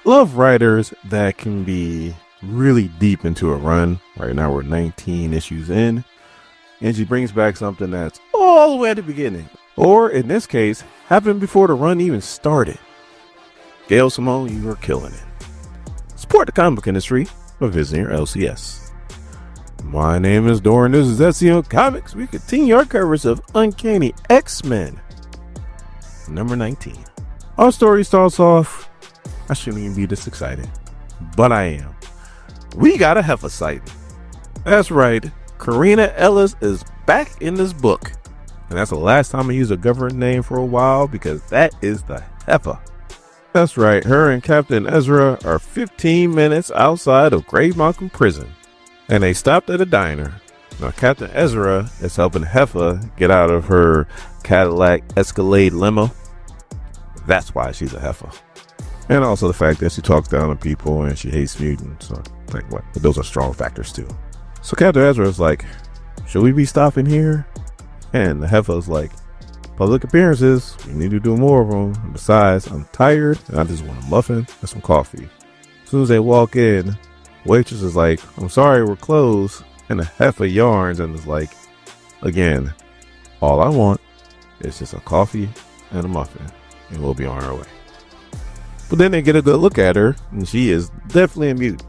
love writers that can be really deep into a run. Right now we're 19 issues in, and she brings back something that's all the way at the beginning, or in this case, happened before the run even started. Gail, Simone, you are killing it. Support the comic book industry by visiting your LCS. My name is Doran. This is SCO Comics. We continue our coverage of Uncanny X-Men number 19. Our story starts off, I shouldn't even be this excited, but I am. We got a heifer sighting. That's right, Karina Ellis is back in this book. And that's the last time I used a government name for a while, because that is the heifer. That's right, her and Captain Ezra are 15 minutes outside of Grave Mountain Prison, and they stopped at a diner. Now Captain Ezra is helping Heifer get out of her Cadillac Escalade limo. That's why she's a heifer. And also the fact that she talks down to people and she hates mutants. So, like, what? But those are strong factors too. So Captain Ezra is like, should we be stopping here? And the heifer is like, public appearances, we need to do more of them. And besides, I'm tired and I just want a muffin and some coffee. As soon as they walk in, waitress is like, I'm sorry, we're closed. And the heifer yarns and is like, again, all I want is just a coffee and a muffin, and we'll be on our way. But then they get a good look at her, and she is definitely a mutant.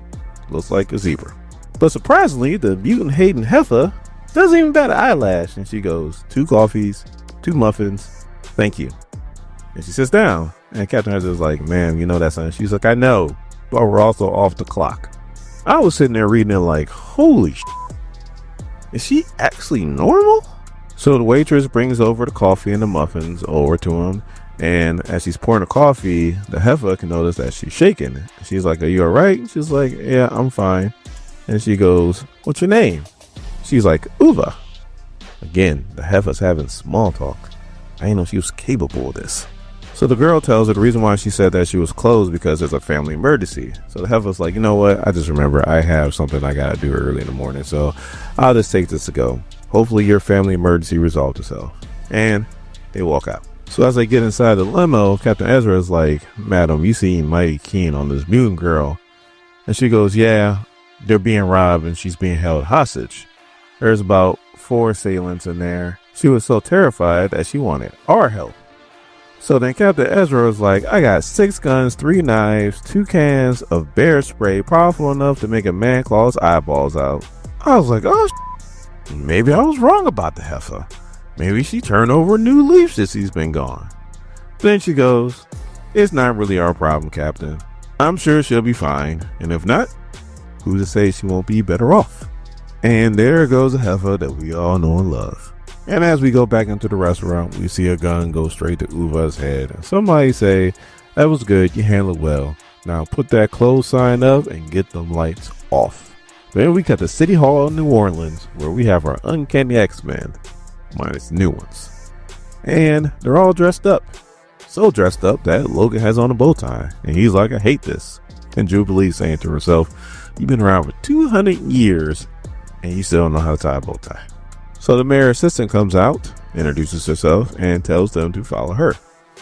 Looks like a zebra. But surprisingly, the mutant hating heifer doesn't even bat an eyelash, and she goes, 2 coffees, 2 muffins, thank you. And she sits down, and Captain Ezra is like, ma'am, you know that son. She's like, I know, but we're also off the clock. I was sitting there reading it like, holy shit. Is she actually normal? So the waitress brings over the coffee and the muffins over to him. And as she's pouring the coffee, the heifer can notice that she's shaking. She's like, are you all right? She's like, yeah, I'm fine. And she goes, what's your name? She's like, Uva. Again, the heifer's having small talk. I didn't know she was capable of this. So the girl tells her the reason why she said that she was closed because there's a family emergency. So the heifer's like, you know what? I just remember I have something I got to do early in the morning. So I'll just take this to go. Hopefully your family emergency resolved itself. And they walk out. So as they get inside the limo, Captain Ezra is like, madam, you seem mighty keen on this mutant girl. And she goes, yeah, they're being robbed and she's being held hostage. There's about 4 assailants in there. She was so terrified that she wanted our help. So then Captain Ezra was like, I got 6 guns, 3 knives, 2 cans of bear spray powerful enough to make a man claw his eyeballs out. I was like, oh, maybe I was wrong about the heifer. Maybe she turned over a new leaf since he's been gone. Then she goes, it's not really our problem, Captain. I'm sure she'll be fine. And if not, who's to say she won't be better off? And there goes a heifer that we all know and love. And as we go back into the restaurant, we see a gun go straight to Uva's head. And somebody say, that was good, you handled well. Now put that close sign up and get them lights off. Then we cut to City Hall in New Orleans, where we have our Uncanny X-Men, minus new ones. And they're all dressed up. So dressed up that Logan has on a bow tie. And he's like, I hate this. And Jubilee saying to herself, you've been around for 200 years and you still don't know how to tie a bow tie. So the mayor assistant comes out, introduces herself, and tells them to follow her.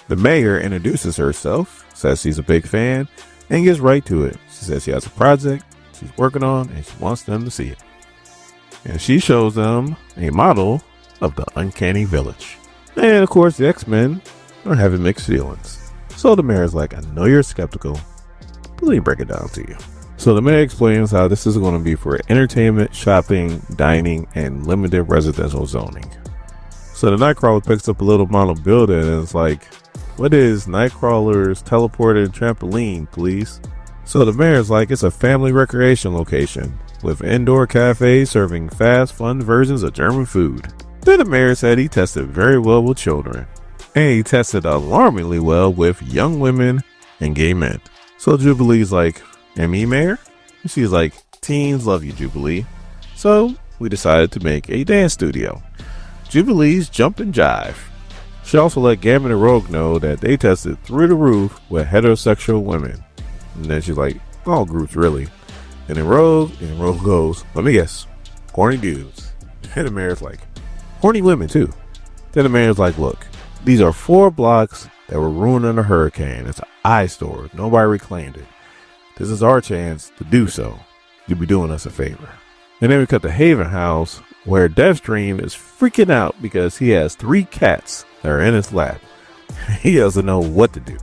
The mayor introduces herself, says she's a big fan, and gets right to it. She says she has a project she's working on, and she wants them to see it. And she shows them a model of the Uncanny Village. And of course, the X-Men are having mixed feelings. So the mayor's like, I know you're skeptical, but let me break it down to you. So the mayor explains how this is going to be for entertainment, shopping, dining, and limited residential zoning. So the Nightcrawler picks up a little model building and is like, what is Nightcrawler's teleported trampoline, please? So the mayor's like, it's a family recreation location with indoor cafes serving fast, fun versions of German food. Then the mayor said he tested very well with children, and he tested alarmingly well with young women and gay men. So Jubilee's like, and me, Mayor? And she's like, teens love you, Jubilee. So we decided to make a dance studio, Jubilee's Jump and Jive. She also let Gambit and Rogue know that they tested through the roof with heterosexual women. And then she's like, all groups really. And then Rogue goes, let me guess, horny dudes. And the mayor's like, horny women too. Then the mayor's like, look, these are 4 blocks that were ruined in a hurricane. It's an eyesore. Nobody reclaimed it. This is our chance to do so. You'll be doing us a favor. And then we cut to Haven House, where Deathstream is freaking out because he has 3 cats that are in his lap. He doesn't know what to do.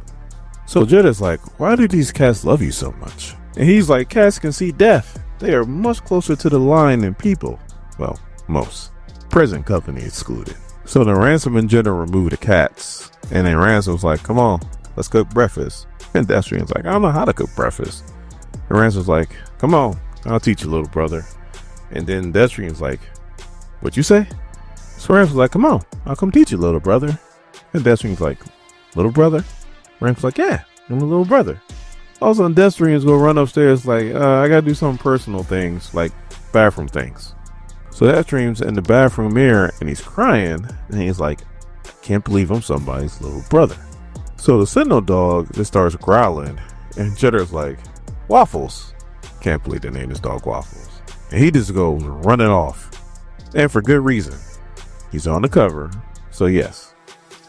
So Jedda's like, why do these cats love you so much? And he's like, cats can see death. They are much closer to the line than people. Well, most. Present company excluded. So then Ransom and Jeddah remove the cats. And then Ransom's like, come on, let's cook breakfast. And Deathstream's like, I don't know how to cook breakfast. And Ransom's like, come on, I'll teach you, little brother. And then Deathstream's like, what you say? So Ransom's like, come on, I'll come teach you, little brother. And Deathstream's like, little brother? Ransom's like, yeah, I'm a little brother. Also, Deathstream's gonna run upstairs like, I gotta do some personal things, like bathroom things. So Deathstream's in the bathroom mirror and he's crying. And he's like, I can't believe I'm somebody's little brother. So the Sentinel dog just starts growling. And Jedda's like, Waffles. Can't believe they named this dog Waffles. And he just goes running off. And for good reason. He's on the cover. So yes,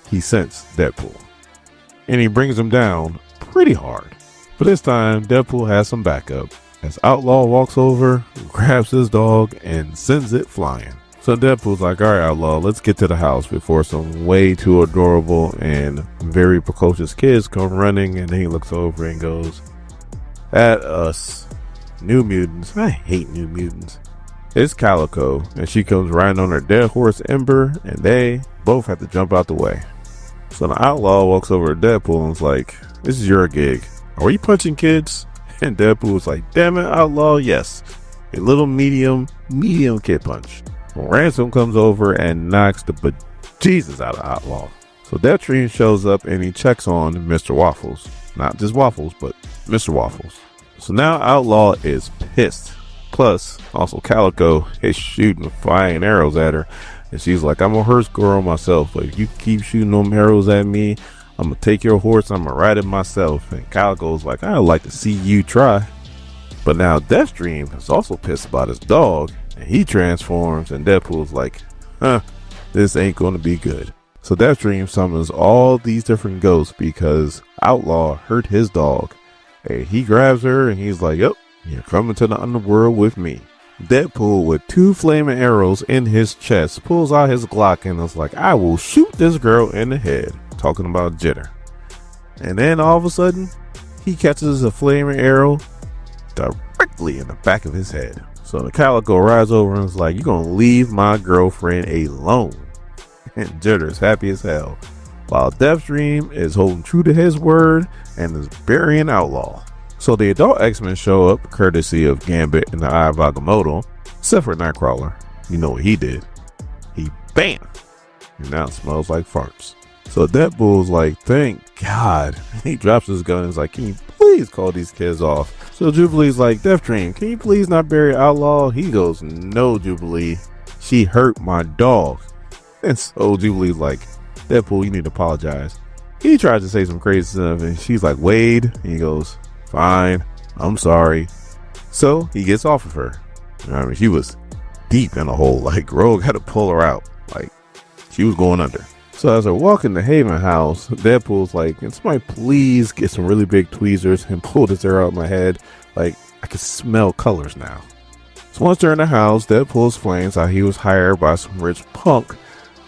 he sensed Deadpool. And he brings him down pretty hard. But this time, Deadpool has some backup. As Outlaw walks over, grabs his dog, and sends it flying. So Deadpool's like, alright Outlaw, let's get to the house before some way too adorable and very precocious kids come running. And then he looks over and goes, at us. New Mutants. I hate New Mutants. It's Calico, and she comes riding on her dead horse Ember, and they both have to jump out the way. So the Outlaw walks over to Deadpool and is like, this is your gig. Are you punching kids? And Deadpool was like, damn it, Outlaw, yes. A little medium kid punch. Ransom comes over and knocks the bejesus out of Outlaw. So Deathstream shows up and he checks on Mr. Waffles. Not just Waffles, but Mr. Waffles. So now Outlaw is pissed. Plus, also Calico is shooting flying arrows at her. And she's like, I'm a horse girl myself, but if you keep shooting them arrows at me, I'm going to take your horse, I'm going to ride it myself. And Calico's like, I'd like to see you try. But now Deathstream is also pissed about his dog. And he transforms and Deadpool's like, this ain't going to be good. So Deathstream summons all these different ghosts because Outlaw hurt his dog. And he grabs her and he's like, yep, you're coming to the underworld with me. Deadpool, with 2 flaming arrows in his chest, pulls out his Glock and is like, I will shoot this girl in the head. Talking about Jitter. And then all of a sudden, he catches a flaming arrow directly in the back of his head. So the Calico rides over and is like, you're gonna leave my girlfriend alone. And Jitter is happy as hell, while Deathstream is holding true to his word and is burying Outlaw. So the adult X-Men show up, courtesy of Gambit and the Eye of Agamotto, except for Nightcrawler. You know what he did? He bam! And now it smells like farts. So Deadpool's like, thank God. He drops his gun and is like, can you please call these kids off? So Jubilee's like, Deathstream, can you please not bury Outlaw? He goes, no, Jubilee. She hurt my dog. And so Jubilee's like, Deadpool, you need to apologize. He tries to say some crazy stuff and she's like, Wade. And he goes, fine, I'm sorry. So he gets off of her. I mean, she was deep in a hole. Like, Rogue had to pull her out. Like, she was going under. So as I walk in the Haven house, Deadpool's like, can somebody please get some really big tweezers and pull this hair out of my head? Like, I can smell colors now. So once they're in the house, Deadpool explains how he was hired by some rich punk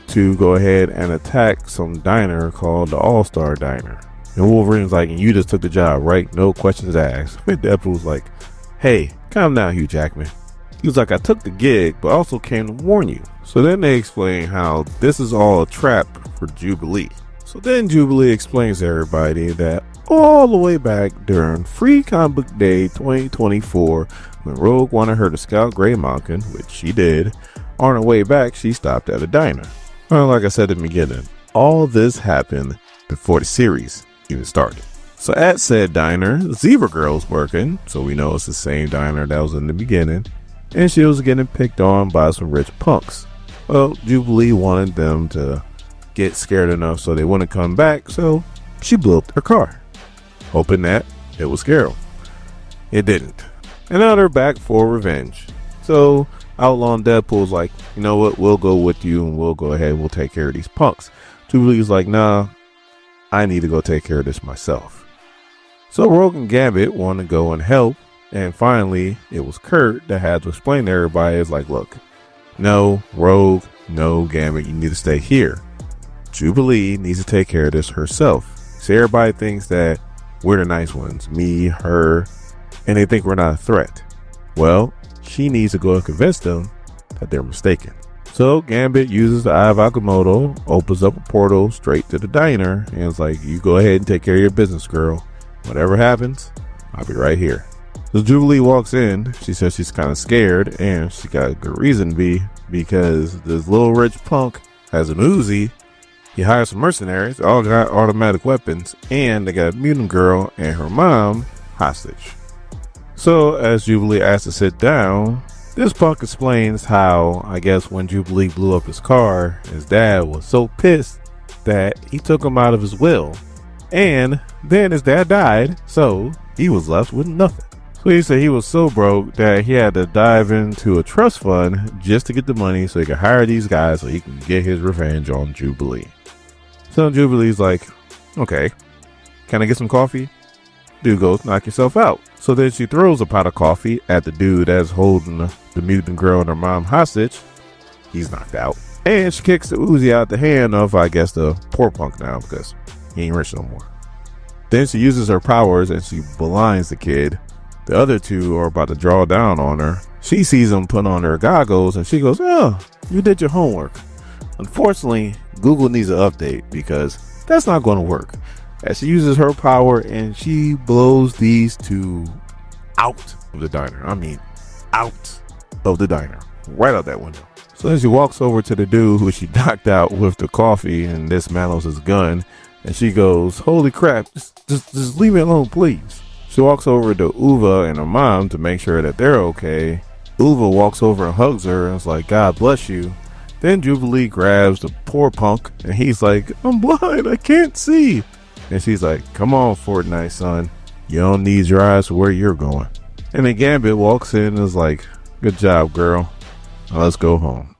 to go ahead and attack some diner called the All-Star Diner. And Wolverine's like, and you just took the job, right? No questions asked. And Deadpool's like, hey, calm down, Hugh Jackman. He was like, I took the gig, but also came to warn you. So then they explain how this is all a trap for Jubilee. So then Jubilee explains to everybody that all the way back during Free Comic Book Day 2024, when Rogue wanted her to scout Grey Mountain, which she did, on her way back, she stopped at a diner. Well, like I said in the beginning, all this happened before the series even started. So at said diner, Zebra Girl's working, so we know it's the same diner that was in the beginning, and she was getting picked on by some rich punks. Well, Jubilee wanted them to get scared enough so they wouldn't come back, so she blew up their car, hoping that it would scare them. It didn't. And now they're back for revenge. So Outlaw and Deadpool's like, you know what, we'll go with you and we'll go ahead and we'll take care of these punks. Jubilee's like, nah, I need to go take care of this myself. So Rogue and Gambit want to go and help, and finally it was Kurt that had to explain to everybody, it's like, look, no, Rogue, no, Gambit, you need to stay here. Jubilee needs to take care of this herself. So everybody thinks that we're the nice ones, me, her, and they think we're not a threat. Well, she needs to go and convince them that they're mistaken. So Gambit uses the Eye of Agamotto, opens up a portal straight to the diner, and it's like, you go ahead and take care of your business, girl. Whatever happens, I'll be right here. So Jubilee walks in. She says she's kind of scared, and she got a good reason to be, because this little rich punk has an Uzi. He hires some mercenaries, all got automatic weapons, and they got a mutant girl and her mom hostage. So as Jubilee asks to sit down, this punk explains how, I guess when Jubilee blew up his car, his dad was so pissed that he took him out of his will. And then his dad died, so he was left with nothing. So he said he was so broke that he had to dive into a trust fund just to get the money so he could hire these guys so he can get his revenge on Jubilee. So Jubilee's like, okay, can I get some coffee? Dude goes, knock yourself out. So then she throws a pot of coffee at the dude that's holding the mutant girl and her mom hostage. He's knocked out. And she kicks the Uzi out the hand of, I guess, the poor punk now, because he ain't rich no more. Then she uses her powers and she blinds the kid. The other two are about to draw down on her. She sees them put on their goggles and she goes, oh, you did your homework. Unfortunately, Google needs an update because that's not going to work. As she uses her power and she blows these two out of the diner. I mean, out of the diner. Right out that window. So then she walks over to the dude who she knocked out with the coffee and dismantles his gun. And she goes, holy crap, just leave me alone, please. She walks over to Uva and her mom to make sure that they're okay. Uva walks over and hugs her and is like, God bless you. Then Jubilee grabs the poor punk and he's like, I'm blind, I can't see. And she's like, come on, Fortnite, son. You don't need your eyes for where you're going. And then Gambit walks in and is like, good job, girl. Now let's go home.